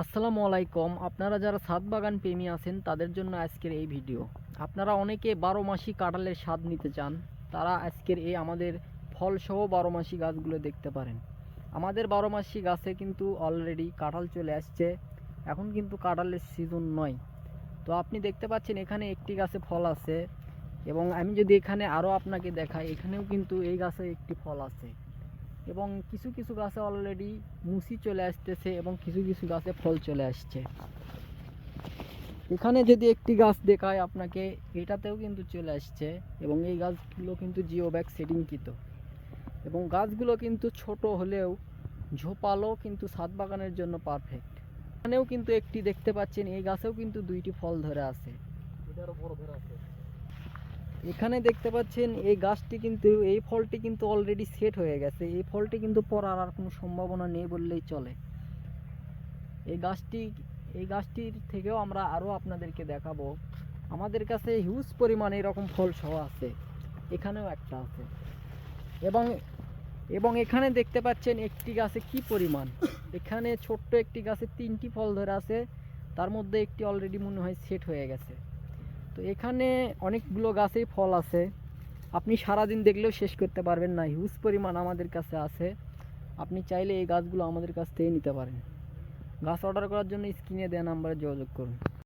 আসসালামু আলাইকুম। আপনারা যারা ছাদ বাগান প্রেমী আছেন তাদের জন্য আজকের এই ভিডিও। আপনারা অনেকে 12 মাসি কাঁঠালের স্বাদ নিতে চান, তারা আজকের এই আমাদের ফলসহ 12 মাসি গাছগুলো দেখতে পারেন। আমাদের 12 মাসি গাছে কিন্তু অলরেডি কাঁঠাল চলে আসছে। এখন কিন্তু কাঁঠালের সিজন নয়। তো আপনি দেখতে পাচ্ছেন এখানে একটি গাছে ফল আছে, এবং আমি যদি এখানে আরও আপনাকে দেখাই, এখানেও কিন্তু এই গাছে একটি ফল আছে, এবং কিছু কিছু গাছে অলরেডি মুচি চলে আসতেছে এবং কিছু কিছু গাছে ফল চলে আসছে। এখানে যদি একটি গাছ দেখায় আপনাকে, এটাতেও কিন্তু চলে আসছে, এবং এই গাছগুলো কিন্তু জিও ব্যাগ সেটিংকৃত, এবং গাছগুলো কিন্তু ছোট হলেও ঝোপালো, কিন্তু ছাদ বাগানের জন্য পারফেক্ট। এখানেও কিন্তু একটি দেখতে পাচ্ছেন, এই গাছেও কিন্তু দুইটি ফল ধরে আছে। এখানে দেখতে পাচ্ছেন এই গাছটি কিন্তু, এই ফলটি কিন্তু অলরেডি সেট হয়ে গেছে। এই ফলটি কিন্তু পড়ার আর কোনো সম্ভাবনা নেই বললেই চলে। এই গাছটির থেকেও আমরা আরও আপনাদেরকে দেখাবো। আমাদের কাছে হিউজ পরিমাণে এরকম ফল সহ আছে, এখানেও একটা আছে, এবং এবং এখানে দেখতে পাচ্ছেন একটি গাছে কি পরিমাণ, এখানে ছোট্ট একটি গাছে 3টি ফল ধরে আছে, তার মধ্যে একটি অলরেডি মনে হয় সেট হয়ে গেছে। তো এখানে অনেকগুলো গাছেই ফল আছে, আপনি সারাদিন দেখলেও শেষ করতে পারবেন না, হিউজ পরিমাণ আমাদের কাছে আছে। আপনি চাইলে এই গাছগুলো আমাদের কাছ থেকে নিতে পারেন। গাছ অর্ডার করার জন্য স্ক্রিনে দেওয়া নাম্বারে যোগাযোগ করুন।